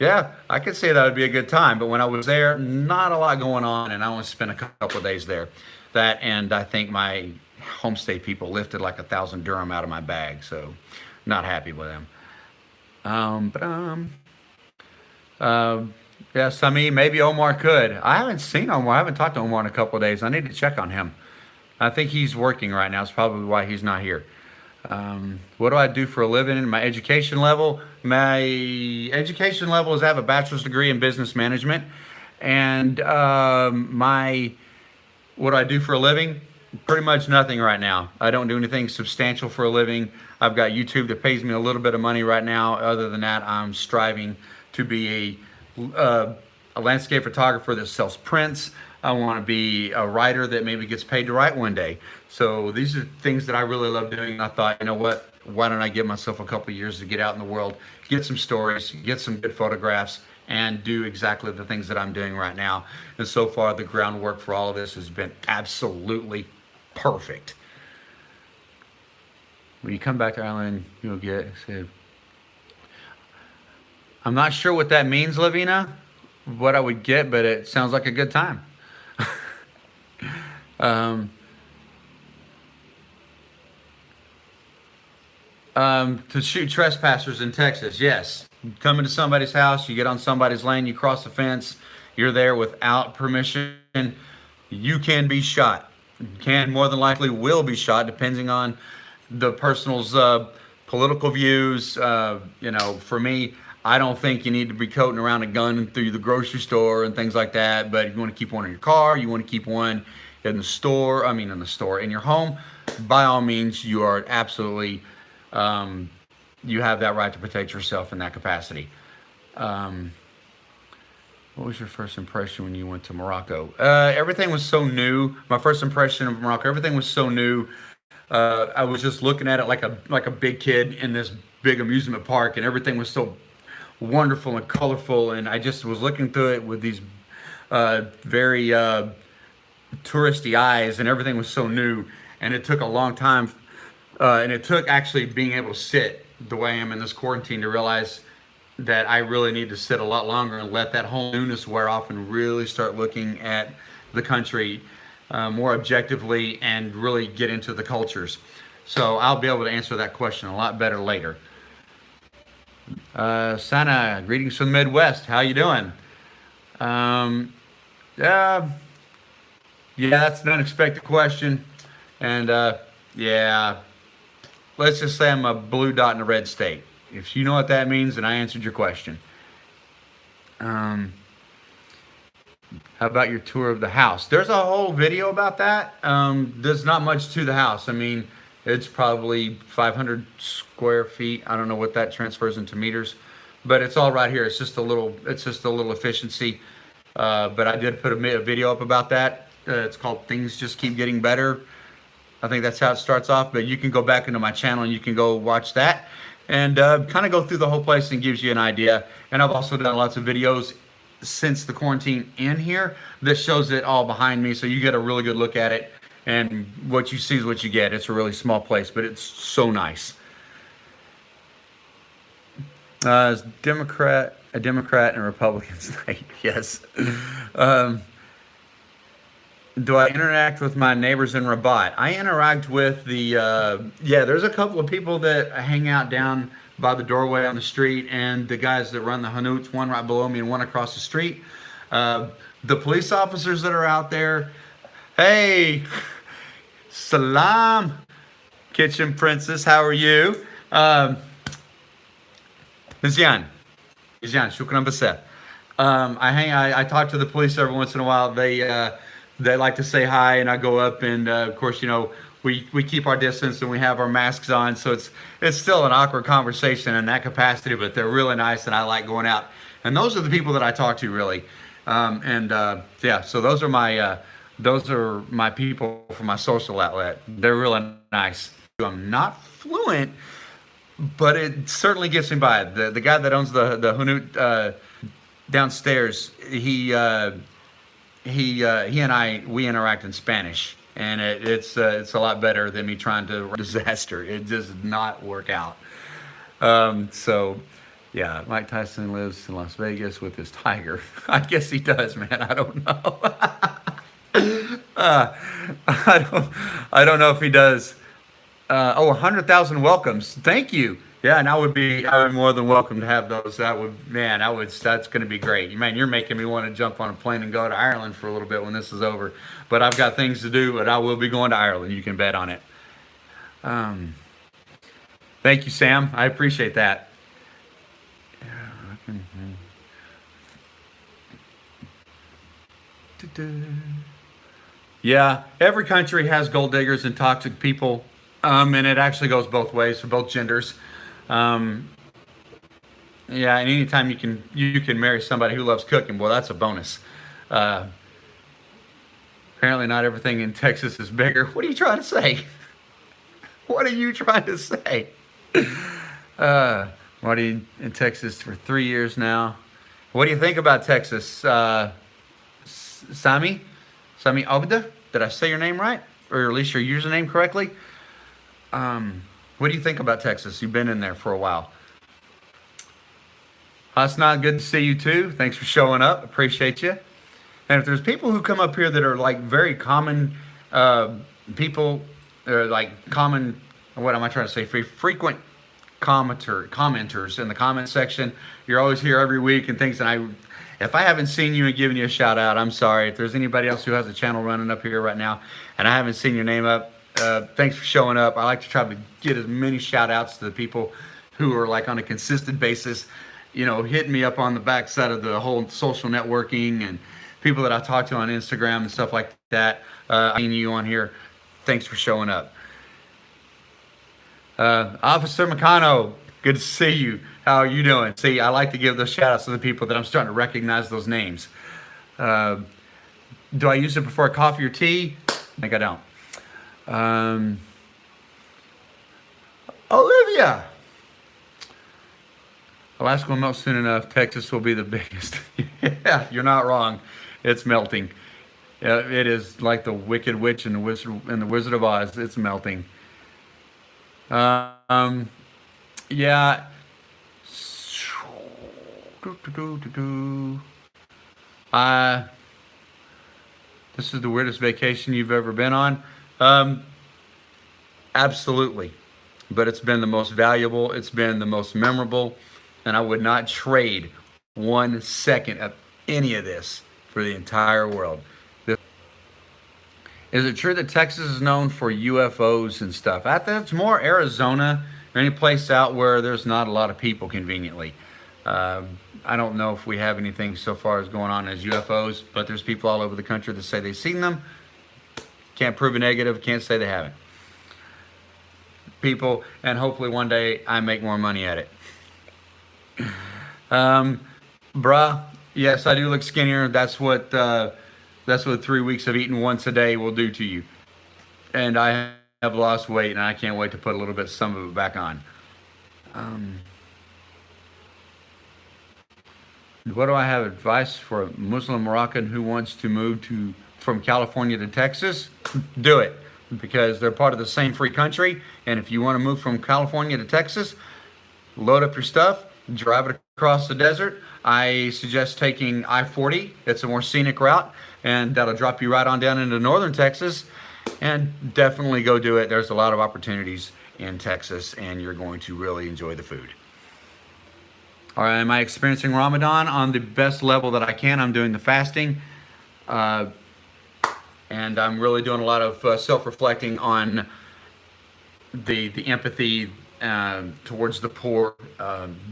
yeah, I could say that would be a good time. But when I was there, not a lot going on, and I only spent a couple of days there. That, and I think my homestay people lifted like 1,000 dirham out of my bag, so not happy with them. But yeah, Sami, maybe Omar could. I haven't seen Omar. I haven't talked to Omar in a couple of days. I need to check on him. I think he's working right now. It's probably why he's not here. What do I do for a living? In my education level, my education level is I have a bachelor's degree in business management, and my what do I do for a living? Pretty much nothing right now. I don't do anything substantial for a living. I've got YouTube that pays me a little bit of money right now. Other than that, I'm striving to be a landscape photographer that sells prints. I want to be a writer that maybe gets paid to write one day. So these are things that I really love doing. And I thought, you know what? Why don't I give myself a couple of years to get out in the world, get some stories, get some good photographs, and do exactly the things that I'm doing right now. And so far, the groundwork for all of this has been absolutely perfect. When you come back to Ireland, you'll get saved. I'm not sure what that means, Lavina, what I would get, but it sounds like a good time. Um, to shoot trespassers in Texas, yes. Come into somebody's house, you get on somebody's lane, you cross the fence, you're there without permission, you can be shot. You can more than likely will be shot, depending on the person's political views. You know, for me, I don't think you need to be coating around a gun through the grocery store and things like that. But if you want to keep one in your car, you want to keep one in the store. I mean, in the store, in your home. By all means, you are absolutely. You have that right to protect yourself in that capacity. Um, what was your first impression when you went to Morocco? Everything was so new. My first impression of Morocco, everything was so new. I was just looking at it like a big kid in this big amusement park, and everything was so wonderful and colorful. And I just was looking through it with these very touristy eyes, and everything was so new. And it took a long time, and it took actually being able to sit the way I am in this quarantine to realize that I really need to sit a lot longer and let that whole newness wear off and really start looking at the country more objectively and really get into the cultures. So I'll be able to answer that question a lot better later. Sana, greetings from the Midwest. How you doing? Um, yeah, yeah, that's an unexpected question. And yeah, let's just say I'm a blue dot in a red state. If you know what that means, then I answered your question. Um, how about your tour of the house? There's a whole video about that. There's not much to the house. I mean, it's probably 500 square feet. I don't know what that transfers into meters, but it's all right here. It's just a little efficiency. But I did put a video up about that. It's called Things Just Keep Getting Better. I think that's how it starts off, but you can go back into my channel and you can go watch that and kind of go through the whole place and gives you an idea. And I've also done lots of videos since the quarantine in here that shows it all behind me, so you get a really good look at it, and what you see is what you get. It's a really small place, but it's so nice. A Democrat and a Republican state, yes. Um, Do I interact with my neighbors in Rabat? I interact with yeah, there's a couple of people that hang out down by the doorway on the street, and the guys that run the Hanuts, one right below me and one across the street. The police officers that are out there, hey, salam, kitchen princess, how are you? Mizyan, shukran basef. I talk to the police every once in a while. They like to say hi, and I go up, and of course, we keep our distance and we have our masks on, so it's still an awkward conversation in that capacity. But they're really nice, and I like going out. And those are the people that I talk to really. Yeah, so those are my people for my social outlet. They're really nice. I'm not fluent, but it certainly gets me by. The guy that owns the Hunut downstairs, he and we interact in Spanish, and it's a lot better than me trying to disaster. It does not work out. So yeah, Mike Tyson lives in Las Vegas with his tiger. I guess he does, man. I don't know. uh, I don't know if he does. 100,000 welcomes. Thank you. Yeah, and I would be more than welcome to have those. That's going to be great. Man, you're making me want to jump on a plane and go to Ireland for a little bit when this is over. But I've got things to do, but I will be going to Ireland. You can bet on it. Um, Thank you, Sam. I appreciate that. Yeah, every country has gold diggers and toxic people, and it actually goes both ways for both genders. Um, yeah, and anytime you can marry somebody who loves cooking, well, that's a bonus. Uh, Apparently, not everything in Texas is bigger. What are you trying to say? What are you trying to say? Uh, what are you in Texas for 3 years now? What do you think about Texas, Sami? Sami Obda? Did I say your name right, or at least your username correctly? What do you think about Texas? You've been in there for a while. Hasna, good to see you too. Thanks for showing up. Appreciate you. And if there's people who come up here that are like very common uh, people, or like common, what am I trying to say? Frequent commenters in the comment section. You're always here every week and things. And if I haven't seen you and given you a shout out, I'm sorry. If there's anybody else who has a channel running up here right now and I haven't seen your name up, thanks for showing up. I like to try to get as many shout outs to the people who are like on a consistent basis, hitting me up on the backside of the whole social networking, and people that I talk to on Instagram and stuff like that. I seen you on here. Thanks for showing up. Officer Meccano, good to see you. How are you doing? See, I like to give those shout outs to the people that I'm starting to recognize those names. Uh, do I use it before coffee or tea? I think I don't. Um, Olivia, Alaska will melt soon enough. Texas will be the biggest. Yeah, you're not wrong. It's melting. It is like the Wicked Witch and the Wizard of Oz. It's melting. Um, yeah. Uh, this is the weirdest vacation you've ever been on. Um, Absolutely. But it's been the most valuable, it's been the most memorable, and I would not trade 1 second of any of this for the entire world. Is it true that Texas is known for UFOs and stuff? I think it's more Arizona or any place out where there's not a lot of people conveniently. I don't know if we have anything so far as going on as UFOs, but there's people all over the country that say they've seen them. Can't prove a negative, can't say they haven't. People, and hopefully one day I make more money at it. Um, Bruh, yes, I do look skinnier. That's what 3 weeks of eating once a day will do to you. And I have lost weight, and I can't wait to put a little bit some of it back on. Um, what do I have advice for a Muslim Moroccan who wants to move to from California to Texas? Do it, because they're part of the same free country. And if you want to move from California to Texas, load up your stuff, drive it across the desert. I suggest taking I-40. It's a more scenic route, and that'll drop you right on down into northern Texas. And definitely go do it. There's a lot of opportunities in Texas, and you're going to really enjoy the food. All right, am I experiencing Ramadan on the best level that I can? I'm doing the fasting, uh, and I'm really doing a lot of self-reflecting on the empathy towards the poor.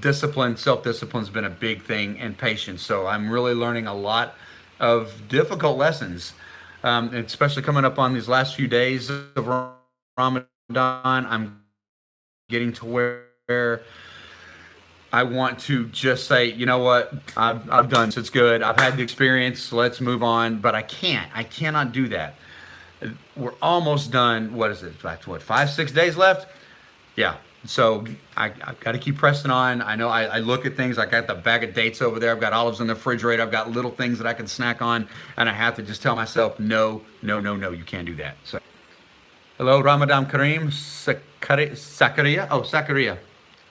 Discipline, self-discipline has been a big thing, and patience. So I'm really learning a lot of difficult lessons, especially coming up on these last few days of Ramadan. I'm getting to where I want to just say, you know what, I've done this. It's good. I've had the experience. Let's move on. But I can't. I cannot do that. We're almost done. What is it? Like, what, 5-6 days left? Yeah. So I've got to keep pressing on. I know I look at things. I got the bag of dates over there. I've got olives in the refrigerator. I've got little things that I can snack on. And I have to just tell myself, no, no, no, no, you can't do that. So, hello, Ramadan Kareem. Zakaria. Oh, Zakaria.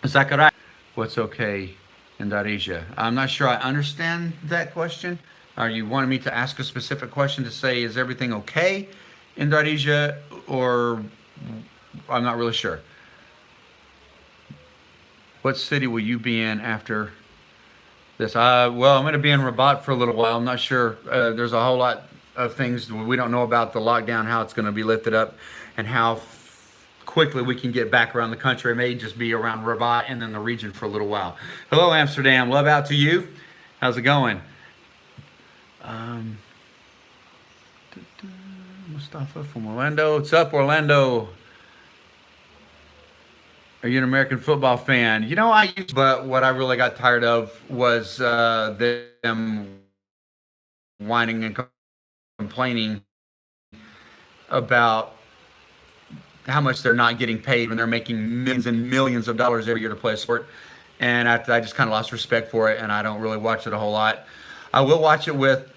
Zakaria. What's okay in Darija? I'm not sure I understand that question. Are you wanting me to ask a specific question to say, is everything okay in Darija? Or I'm not really sure. What city will you be in after this? Well, I'm going to be in Rabat for a little while. I'm not sure. There's a whole lot of things we don't know about the lockdown, how it's going to be lifted up, and how quickly we can get back around the country. It may just be around Rabat and then the region for a little while. Hello, Amsterdam. Love out to you. How's it going? Mustafa from Orlando. What's up, Orlando? Are you an American football fan? You know, I used, but what I really got tired of was them whining and complaining about how much they're not getting paid when they're making millions and millions of dollars every year to play a sport. And I just kind of lost respect for it, and I don't really watch it a whole lot. I will watch it with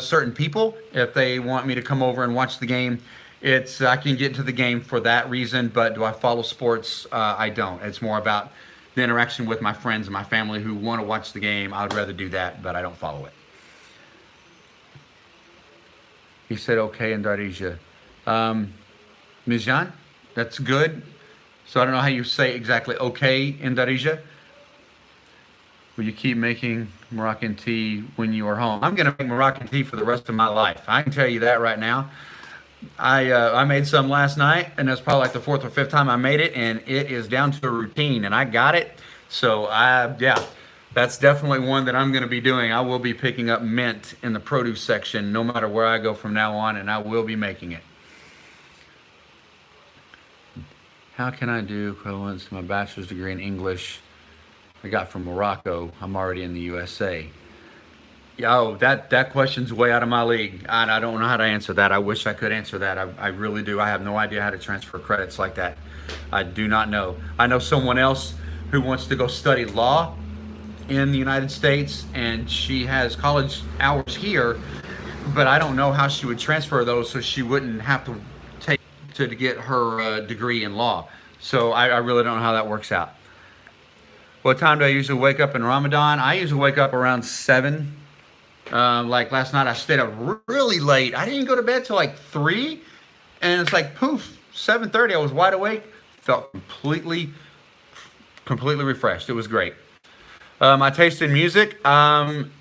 certain people if they want me to come over and watch the game. I can get into the game for that reason, but do I follow sports? I don't. It's more about the interaction with my friends and my family who want to watch the game. I would rather do that, but I don't follow it. He said okay in Darija. Mijan, that's good. So I don't know how you say exactly okay in Darija. Will you keep making Moroccan tea when you are home? I'm going to make Moroccan tea for the rest of my life. I can tell you that right now. I made some last night, and that's probably like the 4th or 5th time I made it, and it is down to a routine, and I got it. So yeah, that's definitely one that I'm going to be doing. I will be picking up mint in the produce section no matter where I go from now on, and I will be making it. How can I do equivalence to my bachelor's degree in English I got from Morocco? I'm already in the USA. Oh, that question's way out of my league. I don't know how to answer that. I wish I could answer that. I really do. I have no idea how to transfer credits like that. I do not know. I know someone else who wants to go study law in the United States, and she has college hours here, but I don't know how she would transfer those so she wouldn't have to take to get her degree in law. So I really don't know how that works out. What time do I usually wake up in Ramadan? I usually wake up around 7. Like last night, I stayed up really late. I didn't go to bed till like 3, and it's like poof, 7:30. I was wide awake, felt completely refreshed. It was great. I tasted music. I'm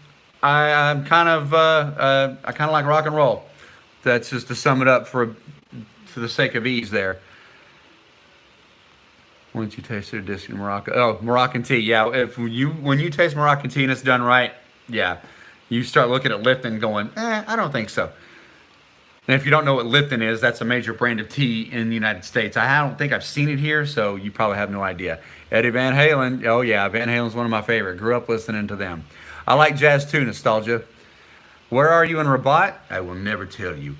kind of I kind of like rock and roll. That's just to sum it up for the sake of ease there. Once you tasted a disc in Morocco, oh, Moroccan tea, yeah. When you taste Moroccan tea and it's done right, yeah. You start looking at Lipton going, I don't think so. And if you don't know what Lipton is, that's a major brand of tea in the United States. I don't think I've seen it here, so you probably have no idea. Eddie Van Halen, oh yeah, Van Halen's one of my favorite. Grew up listening to them. I like jazz too, nostalgia. Where are you in Rabat? I will never tell you.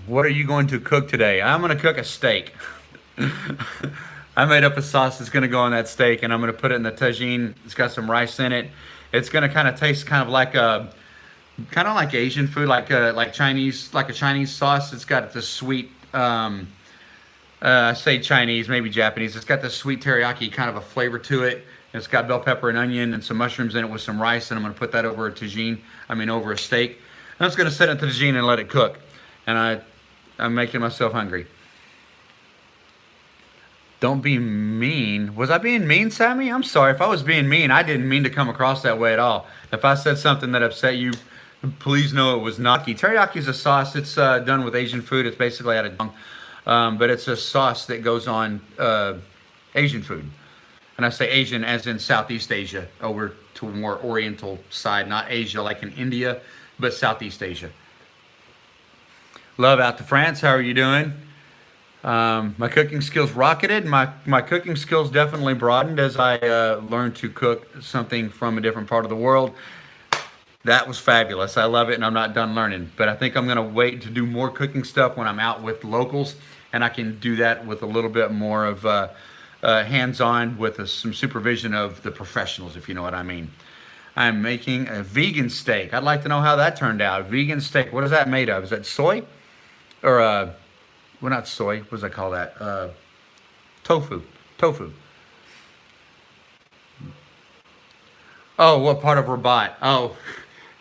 What are you going to cook today? I'm going to cook a steak. I made up a sauce that's going to go on that steak, and I'm going to put it in the tagine. It's got some rice in it. It's going to kind of taste kind of like Asian food, like a Chinese sauce. It's got this sweet, I say Chinese, maybe Japanese. It's got this sweet teriyaki kind of a flavor to it. It's got bell pepper and onion and some mushrooms in it with some rice, and I'm going to put that over over a steak. And I'm just going to set it in the tagine and let it cook. And I'm making myself hungry. Don't be mean. Was I being mean, Sammy? I'm sorry. If I was being mean, I didn't mean to come across that way at all. If I said something that upset you, please know it was not. Teriyaki is a sauce. It's done with Asian food. It's basically out of but it's a sauce that goes on Asian food. And I say Asian as in Southeast Asia, over to a more Oriental side, not Asia like in India, but Southeast Asia. Love out to France. How are you doing? My cooking skills rocketed. My cooking skills definitely broadened as I learned to cook something from a different part of the world. That was fabulous. I love it, and I'm not done learning. But I think I'm going to wait to do more cooking stuff when I'm out with locals, and I can do that with a little bit more of hands-on with some supervision of the professionals, if you know what I mean. I'm making a vegan steak. I'd like to know how that turned out. Vegan steak. What is that made of? Is that soy? Or, well, not soy. What does I call that? Tofu. Tofu. Oh, what part of Rabat? Oh,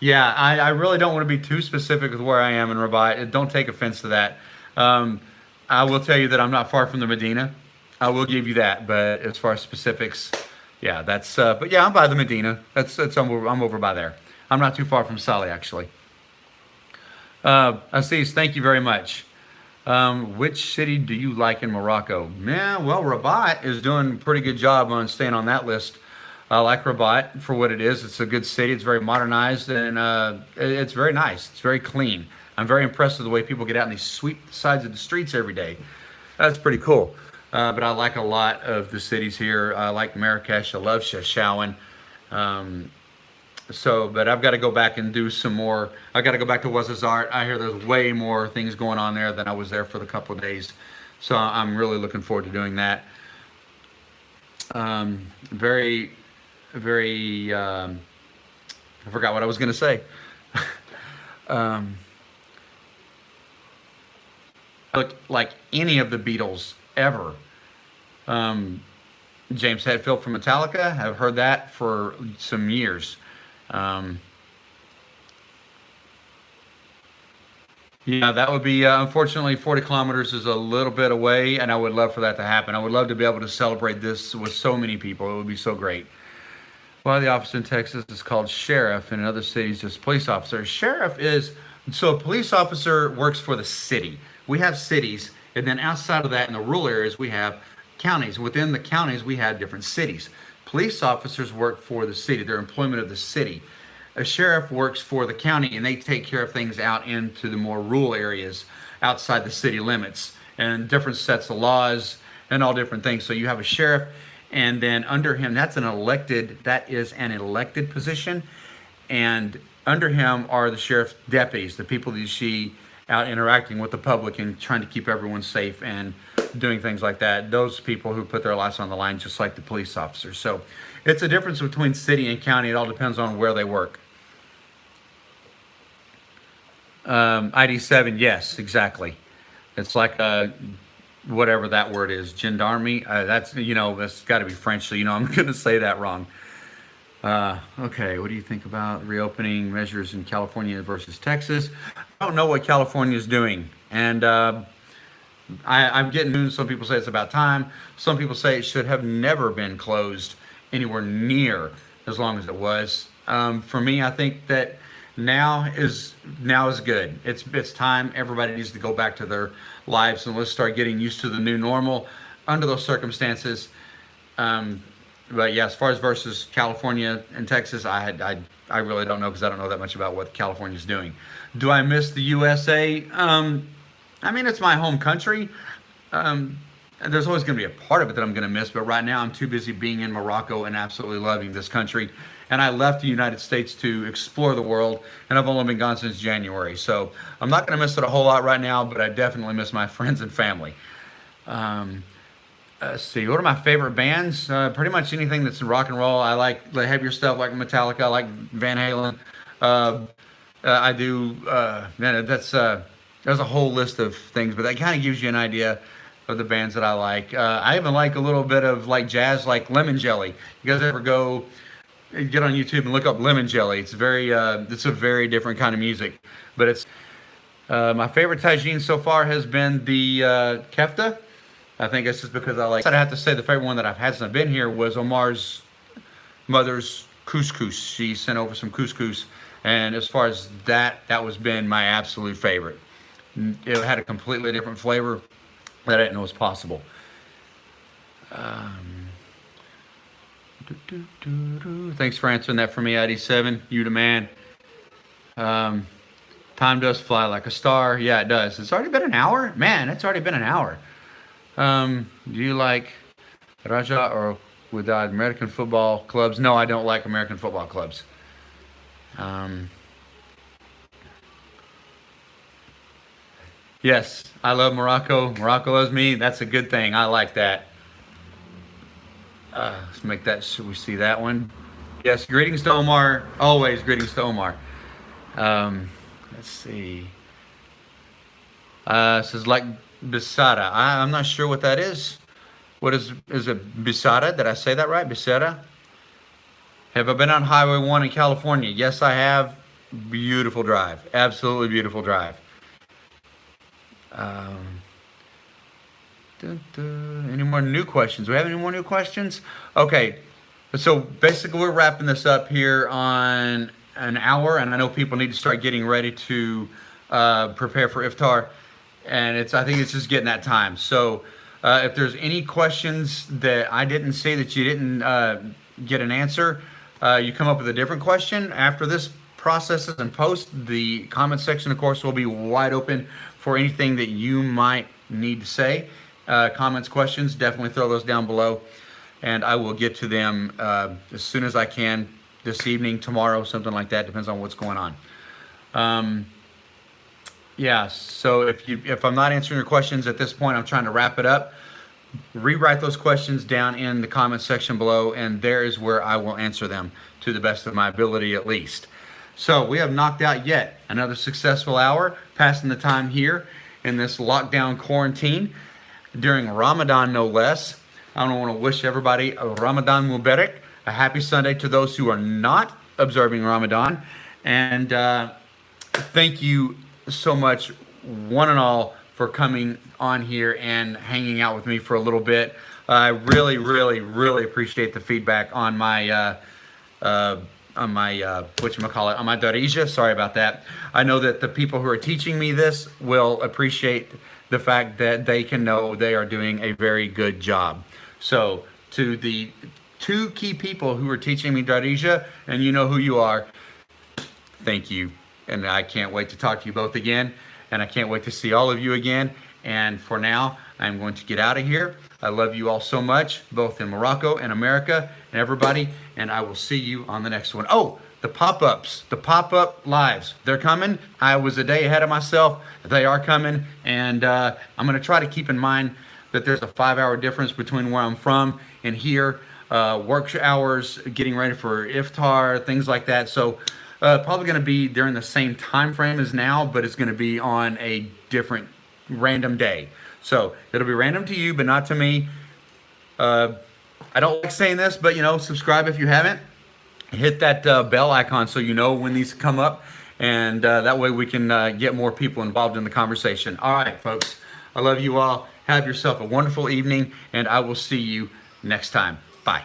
yeah. I really don't want to be too specific with where I am in Rabat. Don't take offense to that. I will tell you that I'm not far from the Medina. I will give you that. But as far as specifics, yeah, that's. But yeah, I'm by the Medina. I'm over by there. I'm not too far from Salih, actually. Aziz, thank you very much. Which city do you like in Morocco? Yeah, well, Rabat is doing a pretty good job on staying on that list. I like Rabat for what it is. It's a good city. It's very modernized, and it's very nice. It's very clean. I'm very impressed with the way people get out and they sweep the sides of the streets every day. That's pretty cool. But I like a lot of the cities here. I like Marrakesh. I love Chefchaouen. But I've got to go back and do some more. I've got to go back to Ouarzazate. I hear there's way more things going on there than I was there for the couple of days. So I'm really looking forward to doing that. Very, very, I forgot what I was going to say. Look like any of the Beatles ever. James Hetfield from Metallica. I've heard that for some years. Yeah, that would be, unfortunately, 40 kilometers is a little bit away, and I would love for that to happen. I would love to be able to celebrate this with so many people. It would be so great. Why the office in Texas is called sheriff, and in other cities just police officer. Sheriff is, so a police officer works for the city. We have cities, and then outside of that, in the rural areas, we have counties. Within the counties, we have different cities. Police officers work for the city. They're employment of the city. A sheriff works for the county, and they take care of things out into the more rural areas outside the city limits, and different sets of laws and all different things. So you have a sheriff, and then under him, that is an elected position, and under him are the sheriff's deputies, the people that you see out interacting with the public and trying to keep everyone safe and doing things like that. Those people who put their lives on the line, just like the police officers. So it's a difference between city and county. It all depends on where they work. ID7, yes, exactly. It's like whatever that word is, gendarmerie. That's got to be French, so I'm going to say that wrong. Okay, what do you think about reopening measures in California versus Texas? I don't know what California is doing, and I'm getting news. Some people say it's about time. Some people say it should have never been closed anywhere near as long as it was. For me, I think that now is good. It's time. Everybody needs to go back to their lives, and let's start getting used to the new normal under those circumstances. But yeah, as far as versus California and Texas, I really don't know, because I don't know that much about what California's doing. Do I miss the USA? I mean, it's my home country. There's always going to be a part of it that I'm going to miss, but right now I'm too busy being in Morocco and absolutely loving this country. And I left the United States to explore the world, and I've only been gone since January. So I'm not going to miss it a whole lot right now, but I definitely miss my friends and family. Let's see, what are my favorite bands? Pretty much anything that's rock and roll. I like the heavier stuff like Metallica. I like Van Halen. I do, man, there's a whole list of things, but that kind of gives you an idea of the bands that I like. I even like a little bit of like jazz, like Lemon Jelly. You guys ever get on YouTube and look up Lemon Jelly? It's a very different kind of music, but it's, my favorite tagine so far has been the kefta. I think it's just because I have to say the favorite one that I've had since I've been here was Omar's mother's couscous. She sent over some couscous, and as far as that was been my absolute favorite. It had a completely different flavor, that I didn't know was possible. Thanks for answering that for me, ID7. You the man. Time does fly like a star. Yeah, it does. It's already been an hour? Man, it's already been an hour. Do you like Darija or without American football clubs? No, I don't like American football clubs. Yes, I love Morocco. Morocco loves me. That's a good thing. I like that. Let's make that so we see that one. Yes, greetings to Omar. Always greetings to Omar. Let's see. It says like Bisada. I'm not sure what that is. What is it? Bisada? Did I say that right? Bisada? Have I been on Highway 1 in California? Yes, I have. Beautiful drive. Absolutely beautiful drive. Any more new questions? Do we have any more new questions? Okay. So basically we're wrapping this up here on an hour, and I know people need to start getting ready to prepare for iftar, and I think it's just getting that time. So if there's any questions that I didn't say that you didn't get an answer, you come up with a different question after this processes and post. The comment section, of course, will be wide open for anything that you might need to say. Comments, questions, definitely throw those down below, and I will get to them as soon as I can. This evening, tomorrow, something like that. Depends on what's going on. Yeah, so if I'm not answering your questions at this point, I'm trying to wrap it up. Rewrite those questions down in the comment section below, and there is where I will answer them to the best of my ability, at least. So we have knocked out yet another successful hour, passing the time here in this lockdown quarantine during Ramadan, no less. I want to wish everybody a Ramadan Mubarak. A happy Sunday to those who are not observing Ramadan. And thank you so much, one and all, for coming on here and hanging out with me for a little bit. I really, really, really appreciate the feedback on my whatchamacallit, on my Darija. Sorry about that. I know that the people who are teaching me this will appreciate the fact that they can know they are doing a very good job. So to the 2 key people who are teaching me Darija, and you know who you are, thank you. And I can't wait to talk to you both again, and I can't wait to see all of you again. And for now, I'm going to get out of here. I love you all so much, both in Morocco and America and everybody, and I will see you on the next one. Oh, the pop-ups, the pop-up lives, they're coming. I was a day ahead of myself. They are coming, and I'm going to try to keep in mind that there's a 5-hour difference between where I'm from and here. Work hours, getting ready for iftar, things like that. So probably going to be during the same time frame as now, but it's going to be on a different random day. So it'll be random to you, but not to me. I don't like saying this, but subscribe if you haven't. Hit that bell icon so you know when these come up, and that way we can get more people involved in the conversation. All right, folks, I love you all. Have yourself a wonderful evening, and I will see you next time. Bye.